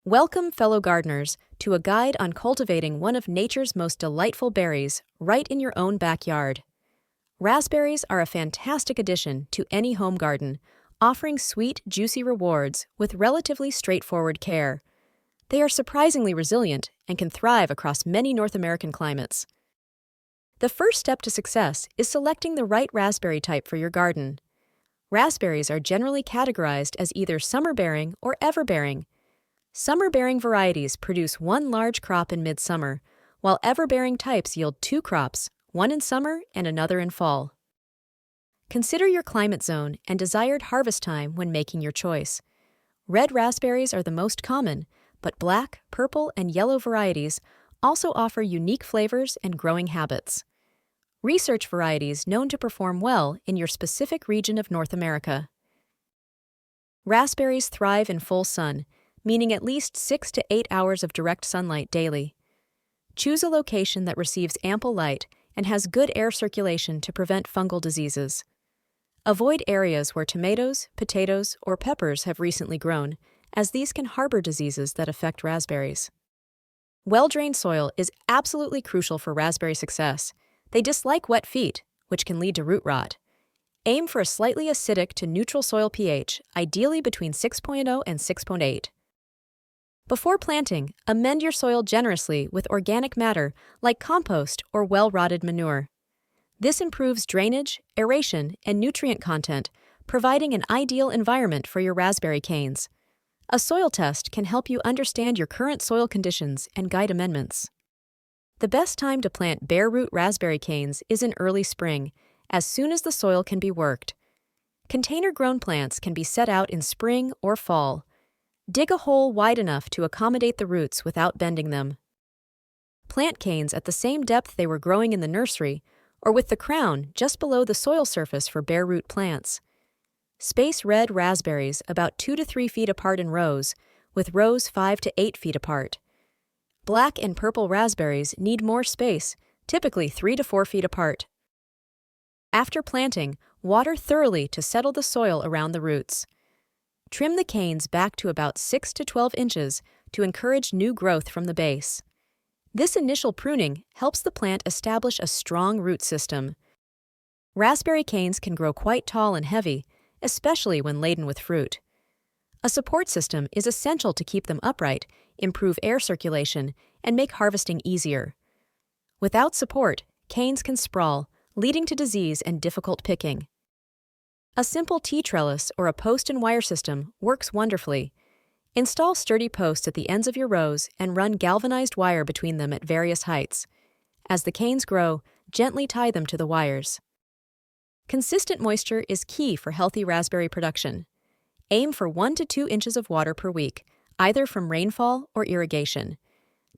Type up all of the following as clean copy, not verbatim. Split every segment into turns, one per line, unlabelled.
Welcome, fellow gardeners, to a guide on cultivating one of nature's most delightful berries right in your own backyard. Raspberries are a fantastic addition to any home garden, offering sweet, juicy rewards with relatively straightforward care. They are surprisingly resilient and can thrive across many North American climates. The first step to success is selecting the right raspberry type for your garden. Raspberries are generally categorized as either summer-bearing or ever-bearing. Summer-bearing varieties produce one large crop in midsummer, while ever-bearing types yield two crops, one in summer and another in fall. Consider your climate zone and desired harvest time when making your choice. Red raspberries are the most common, but black, purple, and yellow varieties also offer unique flavors and growing habits. Research varieties known to perform well in your specific region of North America. Raspberries thrive in full sun, meaning at least 6 to 8 hours of direct sunlight daily. Choose a location that receives ample light and has good air circulation to prevent fungal diseases. Avoid areas where tomatoes, potatoes, or peppers have recently grown, as these can harbor diseases that affect raspberries. Well-drained soil is absolutely crucial for raspberry success. They dislike wet feet, which can lead to root rot. Aim for a slightly acidic to neutral soil pH, ideally between 6.0 and 6.8. Before planting, amend your soil generously with organic matter like compost or well-rotted manure. This improves drainage, aeration, and nutrient content, providing an ideal environment for your raspberry canes. A soil test can help you understand your current soil conditions and guide amendments. The best time to plant bare root raspberry canes is in early spring, as soon as the soil can be worked. Container-grown plants can be set out in spring or fall. Dig a hole wide enough to accommodate the roots without bending them. Plant canes at the same depth they were growing in the nursery, or with the crown just below the soil surface for bare root plants. Space red raspberries about 2 to 3 feet apart in rows, with rows 5 to 8 feet apart. Black and purple raspberries need more space, typically 3 to 4 feet apart. After planting, water thoroughly to settle the soil around the roots. Trim the canes back to about 6 to 12 inches to encourage new growth from the base. This initial pruning helps the plant establish a strong root system. Raspberry canes can grow quite tall and heavy, especially when laden with fruit. A support system is essential to keep them upright, improve air circulation, and make harvesting easier. Without support, canes can sprawl, leading to disease and difficult picking. A simple T-trellis or a post and wire system works wonderfully. Install sturdy posts at the ends of your rows and run galvanized wire between them at various heights. As the canes grow, gently tie them to the wires. Consistent moisture is key for healthy raspberry production. Aim for 1 to 2 inches of water per week, either from rainfall or irrigation.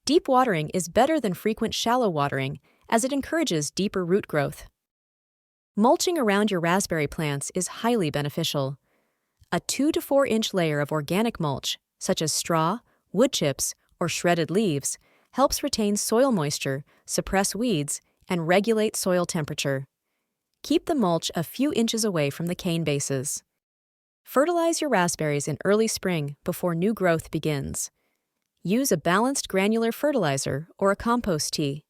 Deep watering is better than frequent shallow watering, as it encourages deeper root growth. Mulching around your raspberry plants is highly beneficial. A 2 to 4 inch layer of organic mulch, such as straw, wood chips, or shredded leaves, helps retain soil moisture, suppress weeds, and regulate soil temperature. Keep the mulch a few inches away from the cane bases. Fertilize your raspberries in early spring before new growth begins. Use a balanced granular fertilizer or a compost tea.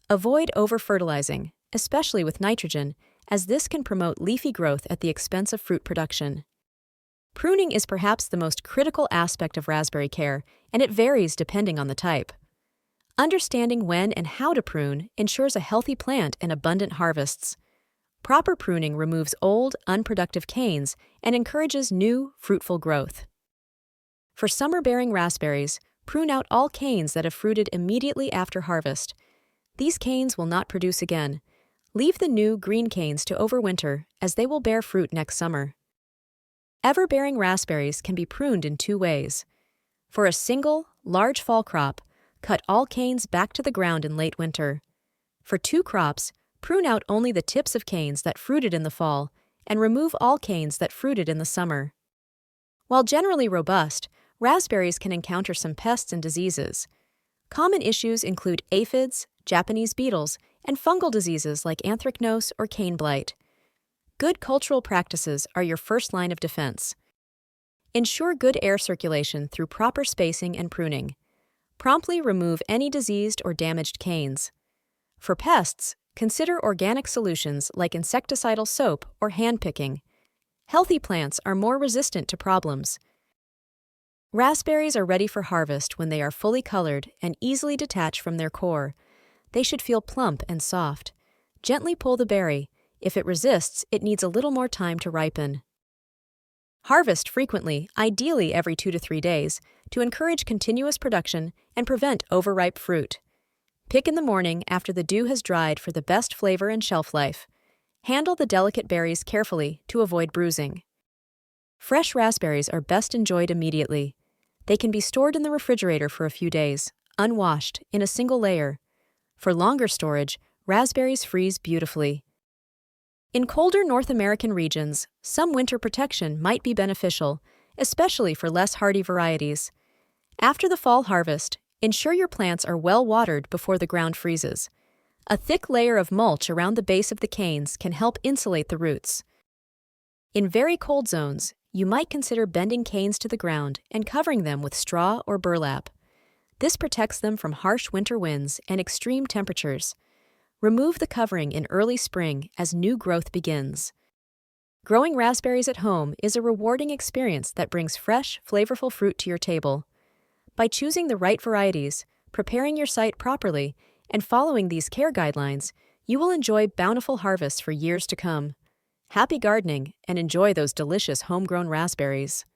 Avoid over-fertilizing, especially with nitrogen, as this can promote leafy growth at the expense of fruit production. Pruning is perhaps the most critical aspect of raspberry care, and it varies depending on the type. Understanding when and how to prune ensures a healthy plant and abundant harvests. Proper pruning removes old, unproductive canes and encourages new, fruitful growth. For summer-bearing raspberries, prune out all canes that have fruited immediately after harvest. These canes will not produce again. Leave the new, green canes to overwinter, as they will bear fruit next summer. Ever-bearing raspberries can be pruned in 2 ways. For a single, large fall crop, cut all canes back to the ground in late winter. For 2 crops, prune out only the tips of canes that fruited in the fall, and remove all canes that fruited in the summer. While generally robust, raspberries can encounter some pests and diseases. Common issues include aphids, Japanese beetles, and fungal diseases like anthracnose or cane blight. Good cultural practices are your first line of defense. Ensure good air circulation through proper spacing and pruning. Promptly remove any diseased or damaged canes. For pests, consider organic solutions like insecticidal soap or hand picking. Healthy plants are more resistant to problems. Raspberries are ready for harvest when they are fully colored and easily detach from their core. They should feel plump and soft. Gently pull the berry. If it resists, it needs a little more time to ripen. Harvest frequently, ideally every 2 to 3 days, to encourage continuous production and prevent overripe fruit. Pick in the morning after the dew has dried for the best flavor and shelf life. Handle the delicate berries carefully to avoid bruising. Fresh raspberries are best enjoyed immediately. They can be stored in the refrigerator for a few days, unwashed, in a single layer. For longer storage, raspberries freeze beautifully. In colder North American regions, some winter protection might be beneficial, especially for less hardy varieties. After the fall harvest, ensure your plants are well watered before the ground freezes. A thick layer of mulch around the base of the canes can help insulate the roots. In very cold zones, you might consider bending canes to the ground and covering them with straw or burlap. This protects them from harsh winter winds and extreme temperatures. Remove the covering in early spring as new growth begins. Growing raspberries at home is a rewarding experience that brings fresh, flavorful fruit to your table. By choosing the right varieties, preparing your site properly, and following these care guidelines, you will enjoy bountiful harvests for years to come. Happy gardening and enjoy those delicious homegrown raspberries.